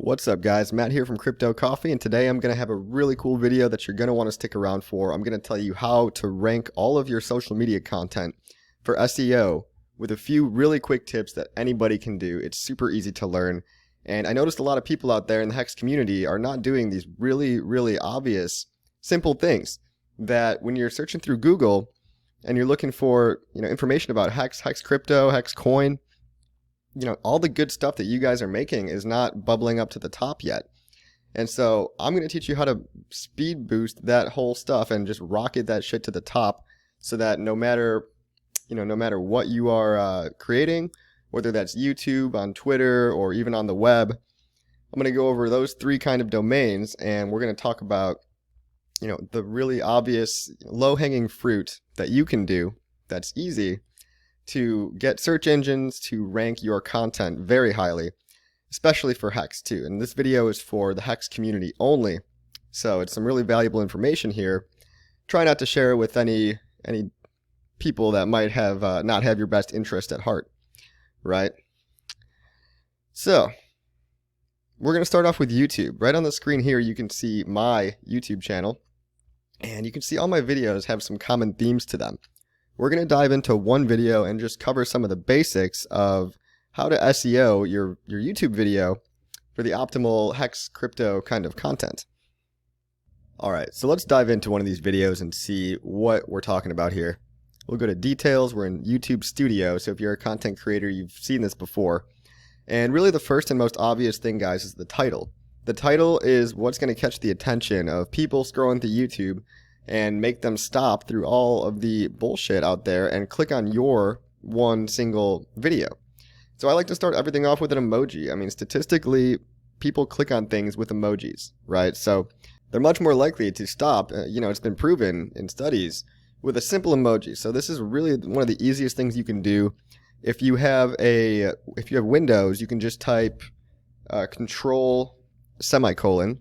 What's up guys, Matt here from Crypto Coffee, and today I'm going to have a really cool video that you're going to want to stick around for. I'm going to tell you how to rank all of your social media content for SEO with a few really quick tips that anybody can do. It's super easy to learn, and I noticed a lot of people out there in the HEX community are not doing these really obvious, simple things that when you're searching through Google and you're looking for information about HEX, HEX crypto, HEX coin, all the good stuff that you guys are making is not bubbling up to the top yet. And so I'm going to teach you how to speed boost that whole stuff and just rocket that shit to the top so that no matter what you are creating, whether that's YouTube, on Twitter, or even on the web, I'm going to go over those three kind of domains, and we're going to talk about the really obvious low-hanging fruit that you can do that's easy to get search engines to rank your content very highly, especially for HEX too. And this video is for the HEX community only, so it's some really valuable information here. Try not to share it with any people that might have not have your best interest at heart, right? So we're going to start off with YouTube. Right on the screen here you can see my YouTube channel, and you can see all my videos have some common themes to them. We're going to dive into one video and just cover some of the basics of how to SEO your YouTube video for the optimal HEX crypto kind of content. Alright, so let's dive into one of these videos and see what we're talking about here. We'll go to details. We're in YouTube Studio, so if you're a content creator, you've seen this before. And really the first and most obvious thing, guys, is the title. The title is what's going to catch the attention of people scrolling through YouTube and make them stop through all of the bullshit out there and click on your one single video. So I like to start everything off with an emoji. I mean, statistically, people click on things with emojis, right? So they're much more likely to stop, it's been proven in studies, with a simple emoji. So this is really one of the easiest things you can do. If you have Windows, you can just type control semicolon.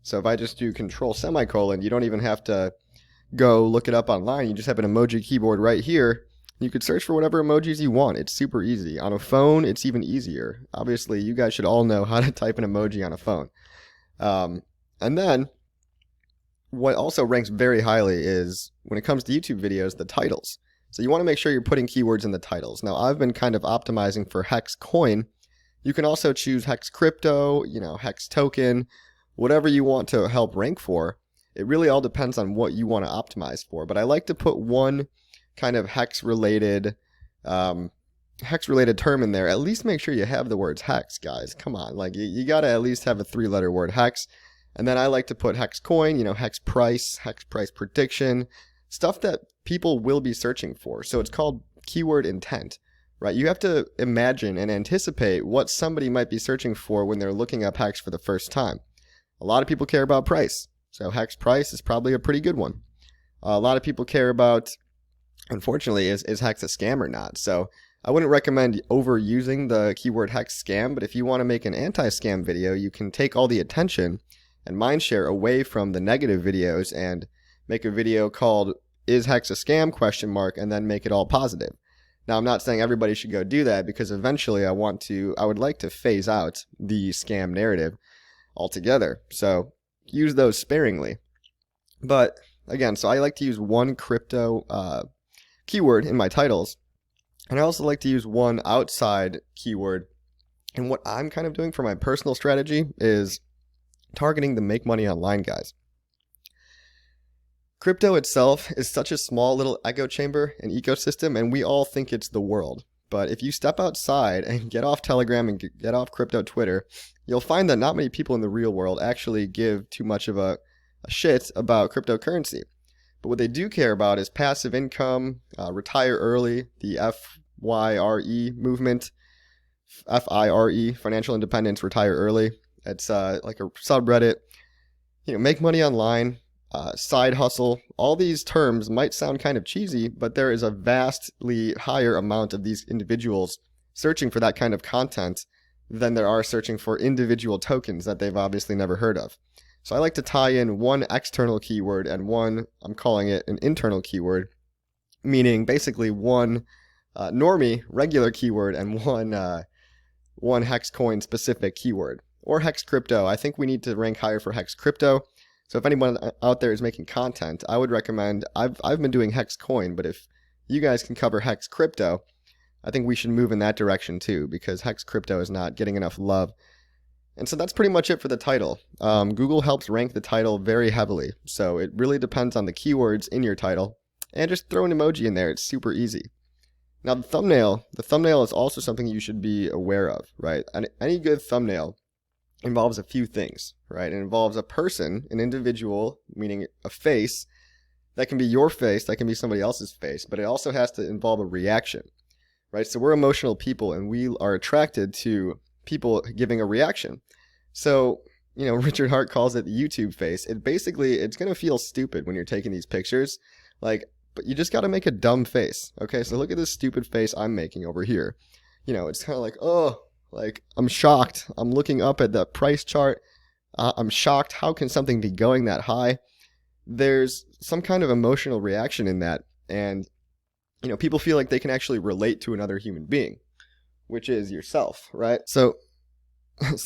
So if I just do control semicolon, you don't even have to go look it up online. You just have an emoji keyboard right here. You could search for whatever emojis you want. It's super easy. On a phone, it's even easier. Obviously, you guys should all know how to type an emoji on a phone. And then, what also ranks very highly is, when it comes to YouTube videos, the titles. So you want to make sure you're putting keywords in the titles. Now, I've been kind of optimizing for HEX coin. You can also choose HEX crypto, HEX token, whatever you want to help rank for. It really all depends on what you want to optimize for. But I like to put one kind of HEX related term in there. At least make sure you have the words HEX, guys. Come on, like you got to at least have a 3-letter word, HEX. And then I like to put HEX coin, HEX price prediction, stuff that people will be searching for. So it's called keyword intent, right? You have to imagine and anticipate what somebody might be searching for when they're looking up HEX for the first time. A lot of people care about price, so HEX price is probably a pretty good one. A lot of people care about, unfortunately, is HEX a scam or not? So I wouldn't recommend overusing the keyword HEX scam, but if you want to make an anti-scam video, you can take all the attention and mind share away from the negative videos and make a video called "Is HEX a scam?" and then make it all positive. Now, I'm not saying everybody should go do that, because eventually I would like to phase out the scam narrative altogether. So use those sparingly. But again, so I like to use one crypto keyword in my titles, and I also like to use one outside keyword. And what I'm kind of doing for my personal strategy is targeting the make money online guys. Crypto itself is such a small little echo chamber and ecosystem, and we all think it's the world. But if you step outside and get off Telegram and get off crypto Twitter, you'll find that not many people in the real world actually give too much of a shit about cryptocurrency. But what they do care about is passive income, retire early, the FYRE movement, FIRE, financial independence, retire early. It's like a subreddit, make money online, side hustle. All these terms might sound kind of cheesy, but there is a vastly higher amount of these individuals searching for that kind of content than there are searching for individual tokens that they've obviously never heard of. So I like to tie in one external keyword and one, I'm calling it an internal keyword, meaning basically one normie regular keyword and one HEX coin specific keyword. or HEX crypto. I think we need to rank higher for HEX crypto. So if anyone out there is making content, I would recommend, I've been doing HEX coin, but if you guys can cover HEX crypto, I think we should move in that direction too, because HEX crypto is not getting enough love. And so that's pretty much it for the title. Google helps rank the title very heavily, so it really depends on the keywords in your title. And just throw an emoji in there, it's super easy. Now the thumbnail is also something you should be aware of, right? And any good thumbnail involves a few things, right? It involves a person, an individual, meaning a face. That can be your face, that can be somebody else's face, but it also has to involve a reaction, right? So we're emotional people and we are attracted to people giving a reaction. So, Richard Hart calls it the YouTube face. It's going to feel stupid when you're taking these pictures, but you just got to make a dumb face. Okay, so look at this stupid face I'm making over here. It's kind of like, oh, I'm shocked. I'm looking up at the price chart. I'm shocked. How can something be going that high? There's some kind of emotional reaction in that. And, people feel like they can actually relate to another human being, which is yourself, right? So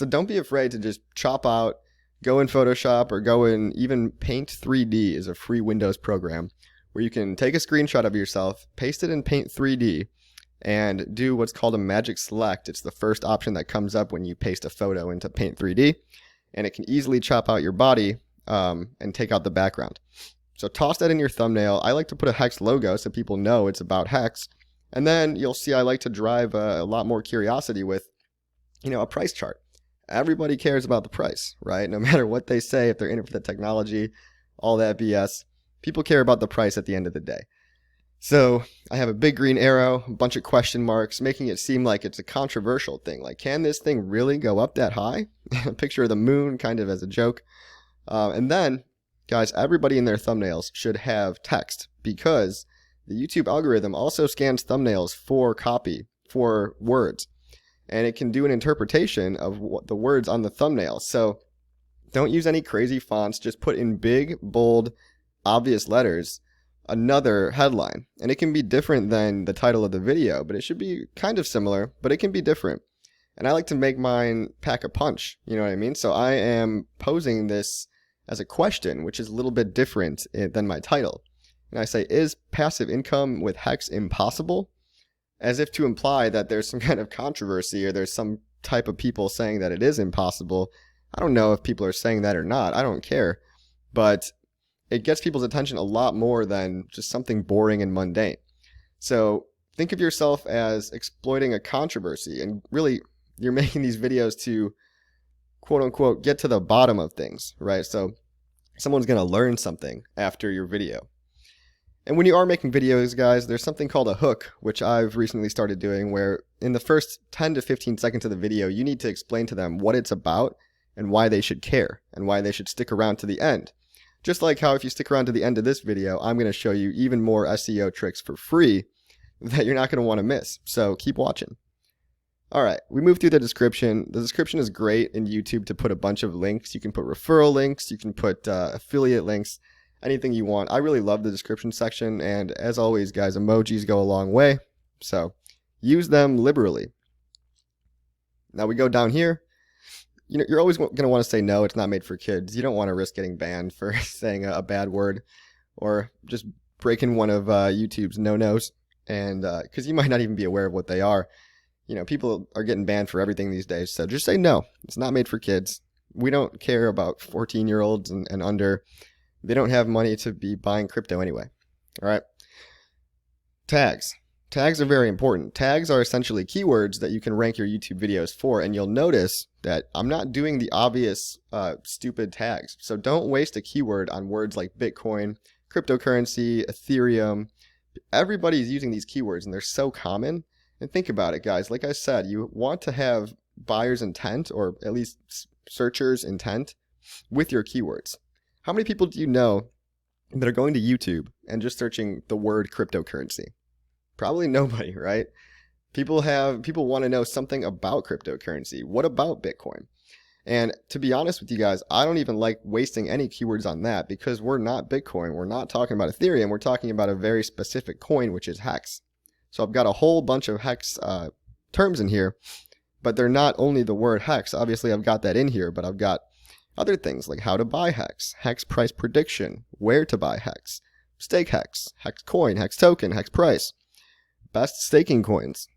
don't be afraid to just chop out, go in Photoshop or go in even Paint 3D is a free Windows program where you can take a screenshot of yourself, paste it in Paint 3D, and do what's called a magic select. It's the first option that comes up when you paste a photo into Paint 3D, and it can easily chop out your body and take out the background. So toss that in your thumbnail. I like to put a HEX logo so people know it's about HEX. And then you'll see I like to drive a lot more curiosity with, a price chart. Everybody cares about the price, right? No matter what they say, if they're in it for the technology, all that BS, people care about the price at the end of the day. So I have a big green arrow, a bunch of question marks, making it seem like it's a controversial thing. Like, can this thing really go up that high? A picture of the moon, kind of as a joke. And then, guys, everybody in their thumbnails should have text, because the YouTube algorithm also scans thumbnails for copy, for words, and it can do an interpretation of what the words on the thumbnail. So don't use any crazy fonts, just put in big, bold, obvious letters another headline. And it can be different than the title of the video, but it should be kind of similar, but it can be different. And I like to make mine pack a punch, you know what I mean? So I am posing this as a question, which is a little bit different than my title. And I say, is passive income with HEX impossible? As if to imply that there's some kind of controversy or there's some type of people saying that it is impossible. I don't know if people are saying that or not. I don't care. But it gets people's attention a lot more than just something boring and mundane. So think of yourself as exploiting a controversy, and really you're making these videos to quote unquote get to the bottom of things, right? So someone's going to learn something after your video. And when you are making videos, guys, there's something called a hook, which I've recently started doing, where in the first 10 to 15 seconds of the video, you need to explain to them what it's about and why they should care and why they should stick around to the end. Just like how if you stick around to the end of this video, I'm going to show you even more SEO tricks for free that you're not going to want to miss. So keep watching. All right, we move through the description. The description is great in YouTube to put a bunch of links. You can put referral links, you can put affiliate links, anything you want. I really love the description section, and as always, guys, emojis go a long way, so use them liberally. Now we go down here. You're always going to want to say no, it's not made for kids. You don't want to risk getting banned for saying a bad word or just breaking one of YouTube's no-nos, and because you might not even be aware of what they are. People are getting banned for everything these days, so just say no. It's not made for kids. We don't care about 14-year-olds and under. They don't have money to be buying crypto anyway. All right. Tags. Tags are very important. Tags are essentially keywords that you can rank your YouTube videos for, and you'll notice that I'm not doing the obvious stupid tags. So don't waste a keyword on words like Bitcoin, cryptocurrency, Ethereum. Everybody's using these keywords, and they're so common. And think about it, guys. Like I said, you want to have buyer's intent, or at least searcher's intent, with your keywords. How many people do you know that are going to YouTube and just searching the word cryptocurrency? Probably nobody, right? People want to know something about cryptocurrency. What about Bitcoin? And to be honest with you guys, I don't even like wasting any keywords on that, because we're not Bitcoin. We're not talking about Ethereum. We're talking about a very specific coin, which is HEX. So I've got a whole bunch of HEX terms in here, but they're not only the word HEX. Obviously, I've got that in here, but I've got other things like how to buy HEX, HEX price prediction, where to buy HEX, stake HEX, HEX coin, HEX token, HEX price, best staking coins,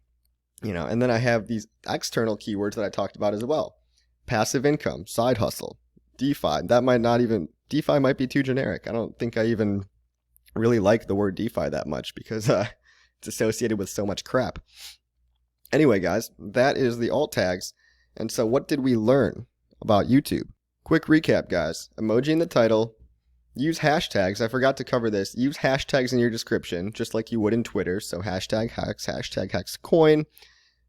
and then I have these external keywords that I talked about as well. Passive income, side hustle, DeFi. DeFi might be too generic. I don't think I even really like the word DeFi that much because it's associated with so much crap. Anyway, guys, that is the alt tags. And so what did we learn about YouTube? Quick recap, guys. Emoji in the title. Use hashtags. I forgot to cover this. Use hashtags in your description, just like you would in Twitter. So hashtag HEX, hashtag HEXcoin.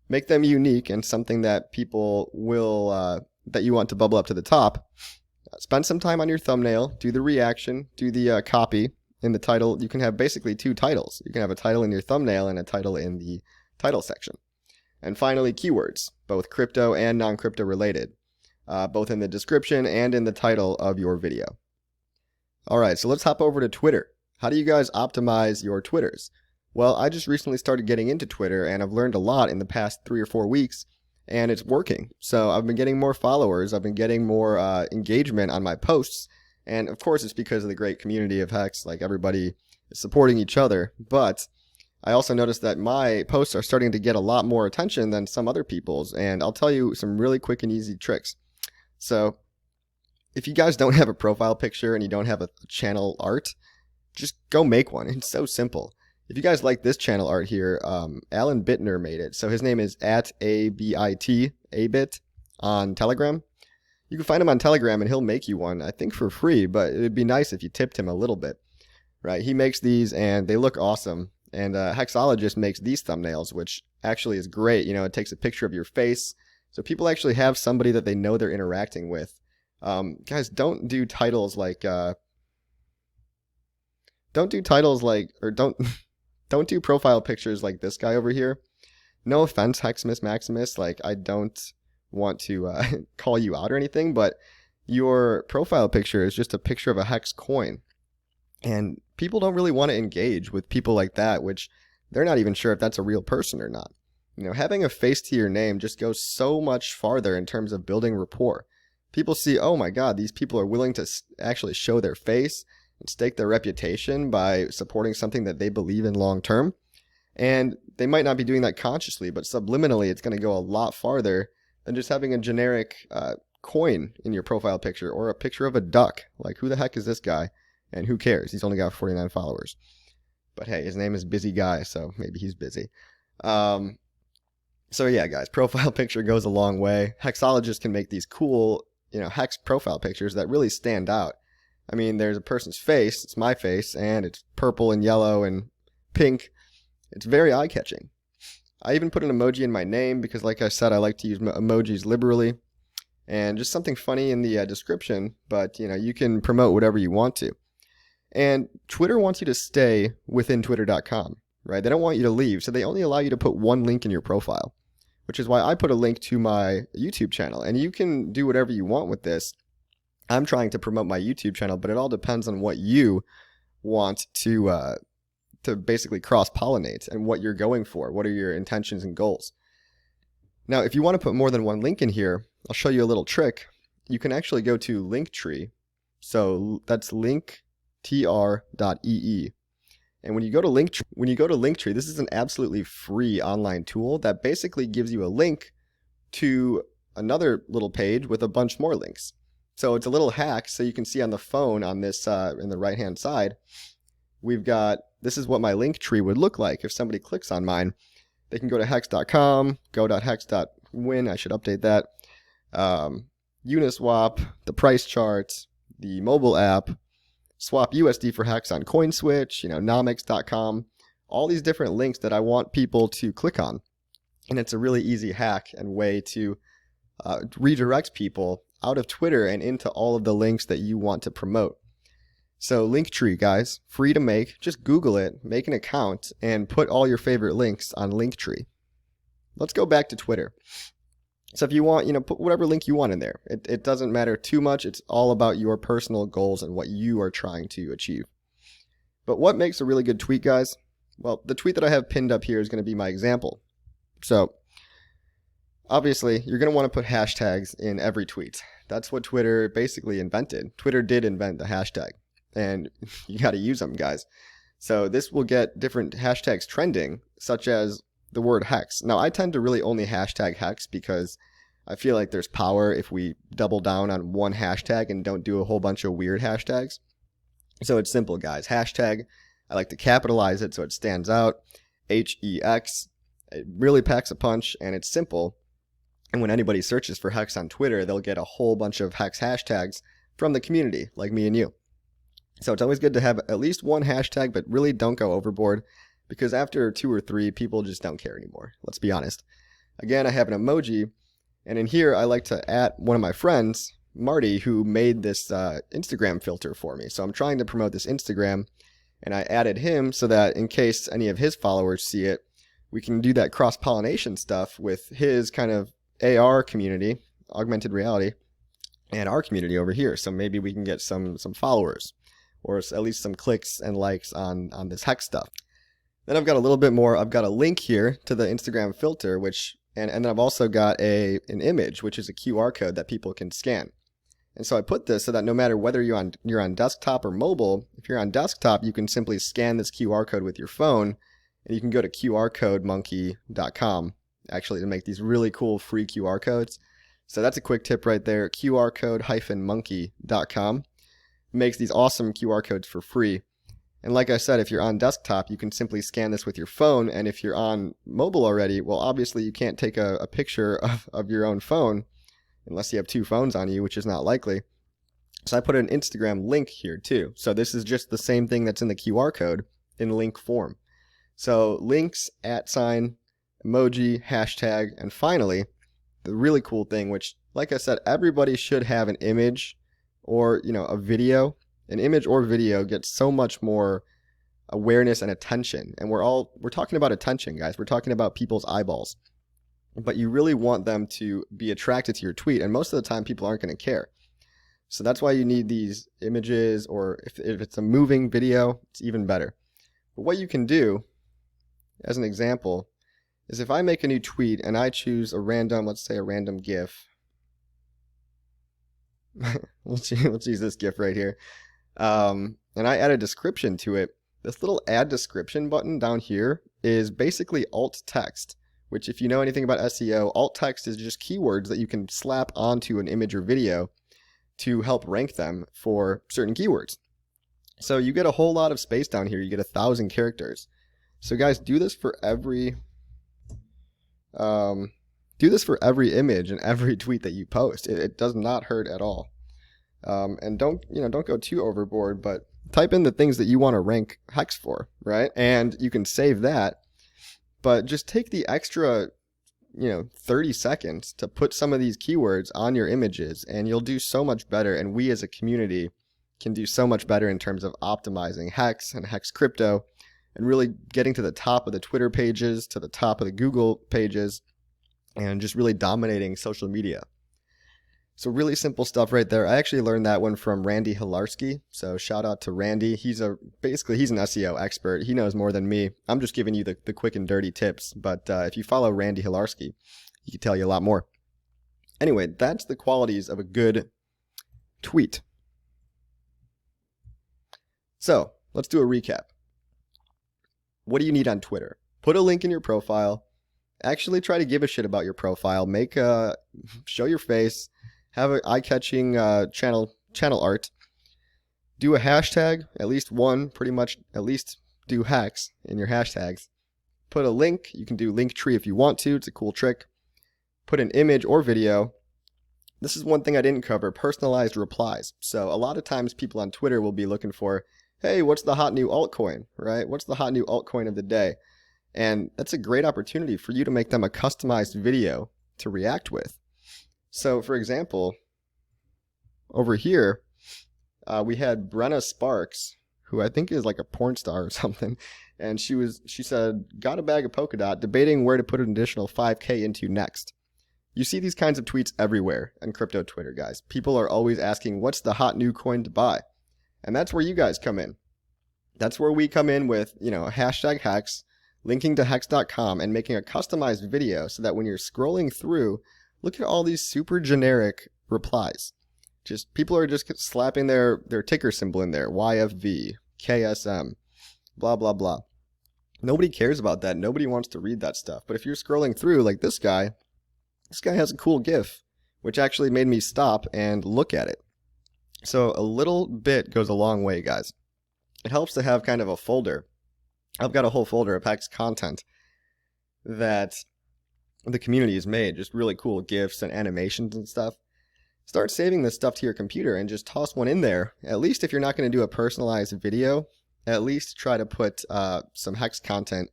Make them unique and something that people will, that you want to bubble up to the top. Spend some time on your thumbnail. Do the reaction. Do the copy in the title. You can have basically two titles. You can have a title in your thumbnail and a title in the title section. And finally, keywords, both crypto and non-crypto related, both in the description and in the title of your video. All right, so let's hop over to Twitter. How do you guys optimize your Twitters? Well, I just recently started getting into Twitter, and I've learned a lot in the past 3 or 4 weeks, and it's working. So I've been getting more followers. I've been getting more engagement on my posts. And of course, it's because of the great community of HEX. Like, everybody is supporting each other. But I also noticed that my posts are starting to get a lot more attention than some other people's. And I'll tell you some really quick and easy tricks. So if you guys don't have a profile picture and you don't have a channel art, just go make one. It's so simple. If you guys like this channel art here, Alan Bittner made it. So his name is @ABIT, ABIT, on Telegram. You can find him on Telegram and he'll make you one, I think for free, but it'd be nice if you tipped him a little bit, right? He makes these and they look awesome. And Hexologist makes these thumbnails, which actually is great. It takes a picture of your face. So people actually have somebody that they know they're interacting with. Guys, don't do titles like, don't do profile pictures like this guy over here. No offense, Heximus Maximus. Like, I don't want to call you out or anything, but your profile picture is just a picture of a HEX coin. And people don't really want to engage with people like that, which they're not even sure if that's a real person or not. Having a face to your name just goes so much farther in terms of building rapport. People see, oh my God, these people are willing to actually show their face and stake their reputation by supporting something that they believe in long term. And they might not be doing that consciously, but subliminally it's going to go a lot farther than just having a generic coin in your profile picture or a picture of a duck. Like, who the heck is this guy? And who cares? He's only got 49 followers. But hey, his name is Busy Guy, so maybe he's busy. So yeah, guys, profile picture goes a long way. Hexologists can make these cool, Hex profile pictures that really stand out. I mean, there's a person's face, it's my face, and it's purple and yellow and pink. It's very eye-catching. I even put an emoji in my name because, like I said, I like to use emojis liberally. And just something funny in the description, but, you can promote whatever you want to. And Twitter wants you to stay within twitter.com, right? They don't want you to leave, so they only allow you to put one link in your profile, which is why I put a link to my YouTube channel. And you can do whatever you want with this. I'm trying to promote my YouTube channel, but it all depends on what you want to basically cross-pollinate and what you're going for. What are your intentions and goals? Now, if you want to put more than one link in here, I'll show you a little trick. You can actually go to Linktree. So that's linktr.ee. And when you go to Linktree, this is an absolutely free online tool that basically gives you a link to another little page with a bunch more links. So it's a little hack. So you can see on the phone on this in the right hand side, we've got, this is what my Linktree would look like if somebody clicks on mine. They can go to hex.com, go.hex.win, I should update that, Uniswap, the price chart, the mobile app, swap USD for HEX on CoinSwitch, nomics.com, all these different links that I want people to click on. And it's a really easy hack and way to redirect people out of Twitter and into all of the links that you want to promote. So Linktree, guys, free to make. Just Google it, make an account, and put all your favorite links on Linktree. Let's go back to Twitter. So if you want, put whatever link you want in there. It doesn't matter too much. It's all about your personal goals and what you are trying to achieve. But what makes a really good tweet, guys? Well, the tweet that I have pinned up here is going to be my example. So obviously, you're going to want to put hashtags in every tweet. That's what Twitter basically invented. Twitter did invent the hashtag, and you got to use them, guys. So this will get different hashtags trending, such as the word HEX. Now, I tend to really only hashtag HEX because I feel like there's power if we double down on one hashtag and don't do a whole bunch of weird hashtags. So it's simple, guys. Hashtag, I like to capitalize it so it stands out. HEX. It really packs a punch, and it's simple. And when anybody searches for HEX on Twitter, they'll get a whole bunch of HEX hashtags from the community, like me and you. So it's always good to have at least one hashtag, but really don't go overboard, because after 2 or 3, people just don't care anymore. Let's be honest. Again, I have an emoji, and in here I like to add one of my friends, Marty, who made this Instagram filter for me. So I'm trying to promote this Instagram, and I added him so that in case any of his followers see it, we can do that cross-pollination stuff with his kind of AR community, augmented reality, and our community over here. So maybe we can get some followers, or at least some clicks and likes on this HEX stuff. Then I've got a little bit more. I've got a link here to the Instagram filter, which and then I've also got an image, which is a QR code that people can scan. And so I put this so that no matter whether you're on desktop or mobile, if you're on desktop, you can simply scan this QR code with your phone, and you can go to qrcodemonkey.com actually to make these really cool free QR codes. So that's a quick tip right there. qrcode-monkey.com makes these awesome QR codes for free. And like I said, if you're on desktop, you can simply scan this with your phone. And if you're on mobile already, well, obviously you can't take a picture of your own phone unless you have 2 phones on you, which is not likely. So I put an Instagram link here too. So this is just the same thing that's in the QR code in link form. So links, @ emoji, hashtag, and finally, the really cool thing, which, like I said, everybody should have an image or, a video. An image or video gets so much more awareness and attention. And we're talking about attention, guys. We're talking about people's eyeballs. But you really want them to be attracted to your tweet, and most of the time people aren't going to care. So that's why you need these images, or if it's a moving video, it's even better. But what you can do, as an example, is if I make a new tweet and I choose a random, let's say a random GIF. let's use this GIF right here. And I add a description to it. This little add description button down here is basically alt text, which if you know anything about SEO, alt text is just keywords that you can slap onto an image or video to help rank them for certain keywords. So you get a whole lot of space down here. You get 1,000 characters. So guys, do this for every image and every tweet that you post. It does not hurt at all. And don't go too overboard, but type in the things that you want to rank HEX for, right? And you can save that, but just take the extra 30 seconds to put some of these keywords on your images, and you'll do so much better. And we as a community can do so much better in terms of optimizing HEX and HEX crypto, and really getting to the top of the Twitter pages, to the top of the Google pages, and just really dominating social media. So really simple stuff right there. I actually learned that one from Randy Hilarski. So shout out to Randy. He's basically an SEO expert. He knows more than me. I'm just giving you the quick and dirty tips. But if you follow Randy Hilarski, he can tell you a lot more. Anyway, that's the qualities of a good tweet. So let's do a recap. What do you need on Twitter? Put a link in your profile. Actually try to give a shit about your profile. Show your face. Have an eye-catching channel art. Do a hashtag, at least one, pretty much at least do HEX in your hashtags. Put a link. You can do Linktree if you want to. It's a cool trick. Put an image or video. This is one thing I didn't cover, personalized replies. So a lot of times people on Twitter will be looking for, hey, what's the hot new altcoin, right? What's the hot new altcoin of the day? And that's a great opportunity for you to make them a customized video to react with. So for example, over here, we had Brenna Sparks, who I think is like a porn star or something. And she said, got a bag of Polkadot, debating where to put an additional 5K into next. You see these kinds of tweets everywhere on crypto Twitter, guys. People are always asking, what's the hot new coin to buy? And that's where you guys come in. That's where we come in with, a hashtag HEX, linking to hex.com and making a customized video so that when you're scrolling through, look at all these super generic replies. Just people are just slapping their ticker symbol in there, YFV, KSM, blah, blah, blah. Nobody cares about that. Nobody wants to read that stuff. But if you're scrolling through like this guy has a cool GIF, which actually made me stop and look at it. So a little bit goes a long way, guys. It helps to have kind of a folder. I've got a whole folder of HEX content that the community has made, just really cool GIFs and animations and stuff. Start saving this stuff to your computer and just toss one in there. At least if you're not going to do a personalized video, at least try to put some HEX content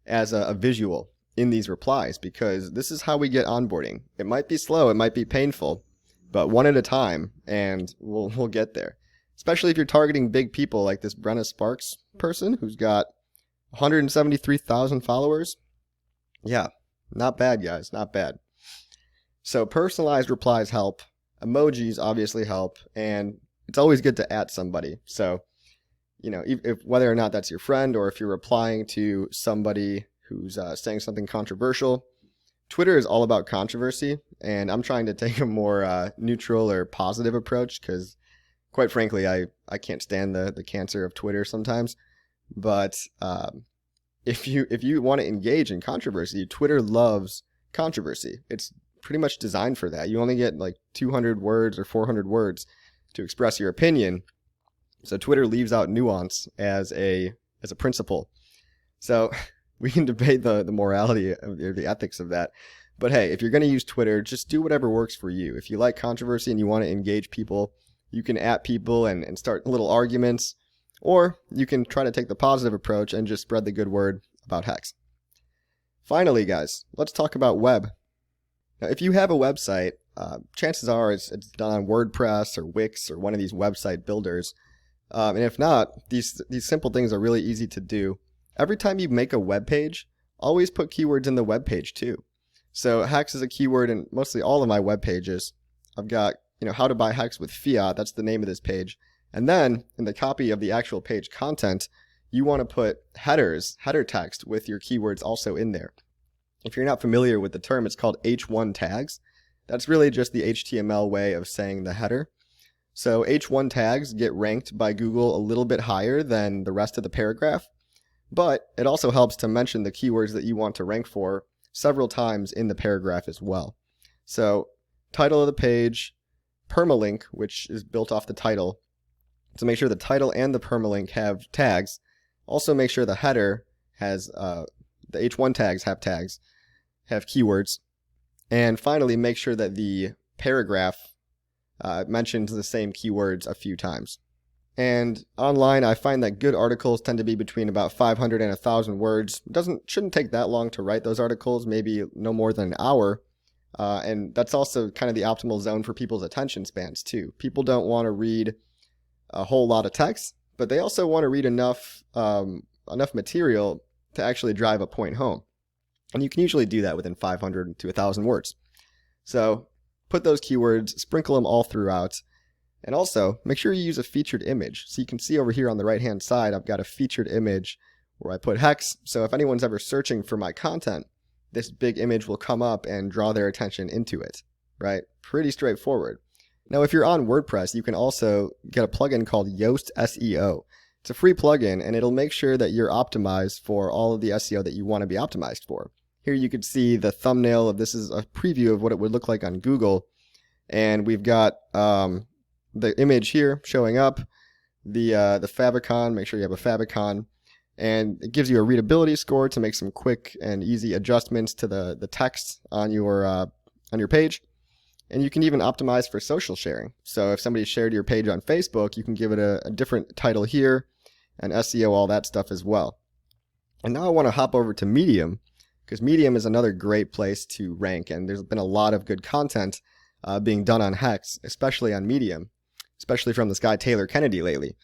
as a visual in these replies, because this is how we get onboarding. It might be slow, it might be painful, but one at a time, and we'll get there. Especially if you're targeting big people like this Brenna Sparks person who's got 173,000 followers. Yeah, not bad, guys, not bad. So personalized replies help. Emojis obviously help, and it's always good to @ somebody. So, you know, if whether or not that's your friend or if you're replying to somebody who's saying something controversial, Twitter is all about controversy, and I'm trying to take a more neutral or positive approach because, quite frankly, I can't stand the cancer of Twitter sometimes. But if you want to engage in controversy, Twitter loves controversy. It's pretty much designed for that. You only get like 200 words or 400 words to express your opinion. So Twitter leaves out nuance as a principle. So we can debate the morality or the ethics of that. But hey, if you're going to use Twitter, just do whatever works for you. If you like controversy and you want to engage people, you can @ people and start little arguments. Or you can try to take the positive approach and just spread the good word about HEX. Finally, guys, let's talk about web. Now, if you have a website, chances are it's done on WordPress or Wix or one of these website builders. And if not, these simple things are really easy to do. Every time you make a web page, always put keywords in the web page too. So HEX is a keyword in mostly all of my web pages. I've got, how to buy HEX with fiat. That's the name of this page. And then in the copy of the actual page content, you want to put header text with your keywords also in there. If you're not familiar with the term, it's called H1 tags. That's really just the HTML way of saying the header. So H1 tags get ranked by Google a little bit higher than the rest of the paragraph, but it also helps to mention the keywords that you want to rank for several times in the paragraph as well. So title of the page, permalink, which is built off the title. So make sure the title and the permalink have tags. Also make sure the header has, the H1 tags, have keywords. And finally, make sure that the paragraph mentions the same keywords a few times. And online, I find that good articles tend to be between about 500 and 1,000 words. Shouldn't take that long to write those articles, maybe no more than an hour. And that's also kind of the optimal zone for people's attention spans too. People don't want to read a whole lot of text, but they also want to read enough material to actually drive a point home. And you can usually do that within 500 to 1,000 words. So put those keywords, sprinkle them all throughout, and also make sure you use a featured image. So you can see over here on the right hand side, I've got a featured image where I put HEX. So if anyone's ever searching for my content, this big image will come up and draw their attention into it, right? Pretty straightforward. Now, if you're on WordPress, you can also get a plugin called Yoast SEO. It's a free plugin, and it'll make sure that you're optimized for all of the SEO that you want to be optimized for. Here you can see the thumbnail of this is a preview of what it would look like on Google. And we've got the image here showing up, the favicon, make sure you have a favicon, and it gives you a readability score to make some quick and easy adjustments to the text on your page. And you can even optimize for social sharing. So if somebody shared your page on Facebook, you can give it a different title here and SEO all that stuff as well. And now I want to hop over to Medium, because Medium is another great place to rank, and there's been a lot of good content being done on HEX, especially on Medium, especially from this guy Taylor Kennedy lately.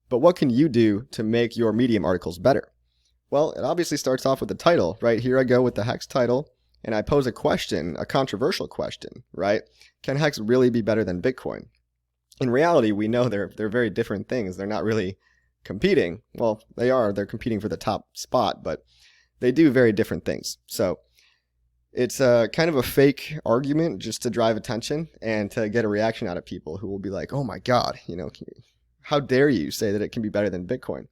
But what can you do to make your Medium articles better? Well, it obviously starts off with the title, right? Here I go with the HEX title, and I pose a question, a controversial question, right? Can HEX really be better than Bitcoin? In reality, we know they're very different things. They're not really competing. Well, they are. They're competing for the top spot, but they do very different things. So it's kind of a fake argument just to drive attention and to get a reaction out of people who will be like, oh my God, how dare you say that it can be better than Bitcoin?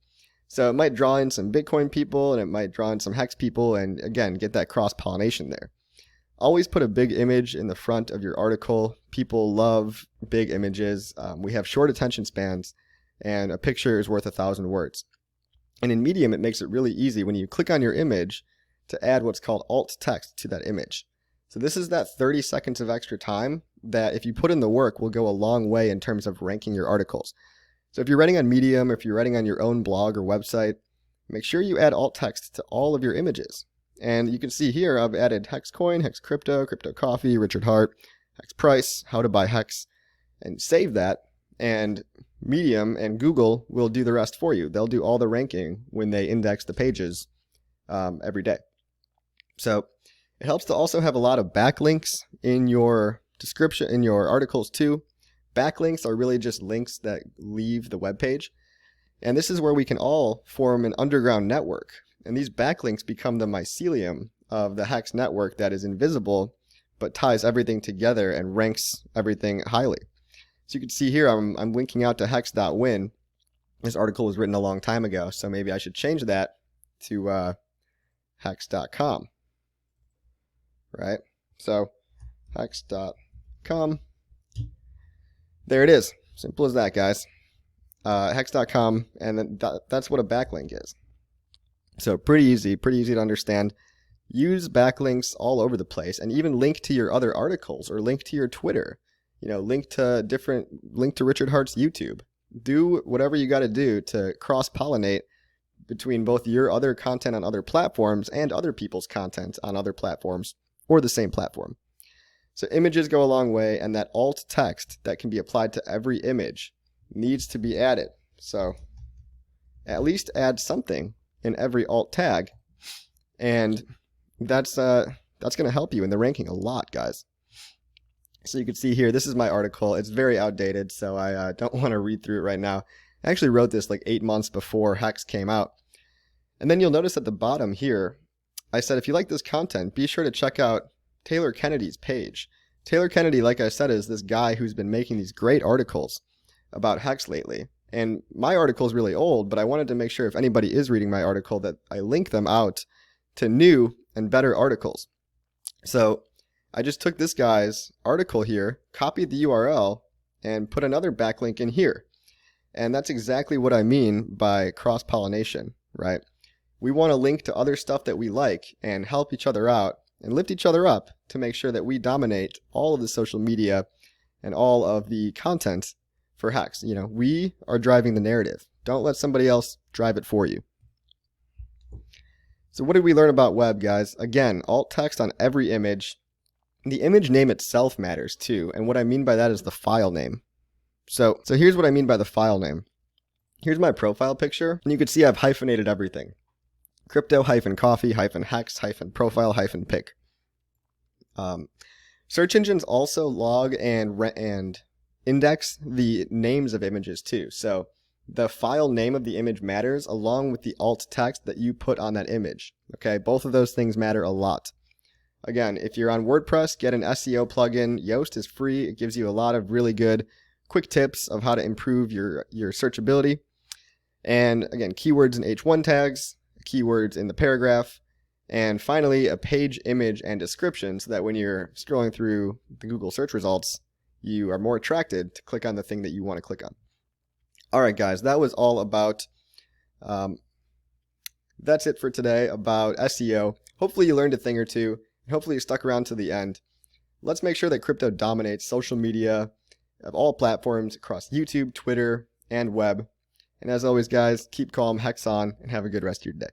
So it might draw in some Bitcoin people and it might draw in some HEX people and again, get that cross-pollination there. Always put a big image in the front of your article. People love big images. We have short attention spans and a picture is worth 1,000 words. And in Medium, it makes it really easy when you click on your image to add what's called alt text to that image. So this is that 30 seconds of extra time that if you put in the work will go a long way in terms of ranking your articles. So if you're writing on Medium, if you're writing on your own blog or website, make sure you add alt text to all of your images. And you can see here I've added HEX coin, HEX crypto, crypto coffee, Richard Hart, HEX price, how to buy HEX, and save that. And Medium and Google will do the rest for you. They'll do all the ranking when they index the pages every day. So it helps to also have a lot of backlinks in your description, in your articles too. Backlinks are really just links that leave the web page. And this is where we can all form an underground network. And these backlinks become the mycelium of the HEX network that is invisible, but ties everything together and ranks everything highly. So you can see here, I'm linking out to hex.win. This article was written a long time ago, so maybe I should change that to hex.com. Right? So hex.com. There it is. Simple as that, guys. Hex.com, and then that's what a backlink is. So pretty easy to understand. Use backlinks all over the place, and even link to your other articles or link to your Twitter. Link to Richard Hart's YouTube. Do whatever you got to do to cross-pollinate between both your other content on other platforms and other people's content on other platforms or the same platform. So images go a long way, and that alt text that can be applied to every image needs to be added. So at least add something in every alt tag, and that's going to help you in the ranking a lot, guys. So you can see here, this is my article. It's very outdated, so I don't want to read through it right now. I actually wrote this like 8 months before HEX came out. And then you'll notice at the bottom here, I said if you like this content, be sure to check out Taylor Kennedy's page. Taylor Kennedy, like I said, is this guy who's been making these great articles about HEX lately. And my article is really old, but I wanted to make sure if anybody is reading my article that I link them out to new and better articles. So I just took this guy's article here, copied the URL, and put another backlink in here. And that's exactly what I mean by cross-pollination, right? We want to link to other stuff that we like and help each other out and lift each other up to make sure that we dominate all of the social media and all of the content for HEX. We are driving the narrative. Don't let somebody else drive it for you. So what did we learn about web, guys? Again, alt text on every image. The image name itself matters too, and what I mean by that is the file name. So here's what I mean by the file name. Here's my profile picture, and you can see I've hyphenated everything. Crypto-coffee-hex-profile-pic. Search engines also log and index the names of images too. So the file name of the image matters along with the alt text that you put on that image. Okay, both of those things matter a lot. Again, if you're on WordPress, get an SEO plugin. Yoast is free. It gives you a lot of really good quick tips of how to improve your searchability. And again, keywords and H1 tags, keywords in the paragraph, and finally a page, image, and description so that when you're scrolling through the Google search results, you are more attracted to click on the thing that you want to click on. All right, guys, that was all about, that's it for today about SEO. Hopefully you learned a thing or two. Hopefully you stuck around to the end. Let's make sure that crypto dominates social media of all platforms across YouTube, Twitter, and web. And as always, guys, keep calm, HEX on, and have a good rest of your day.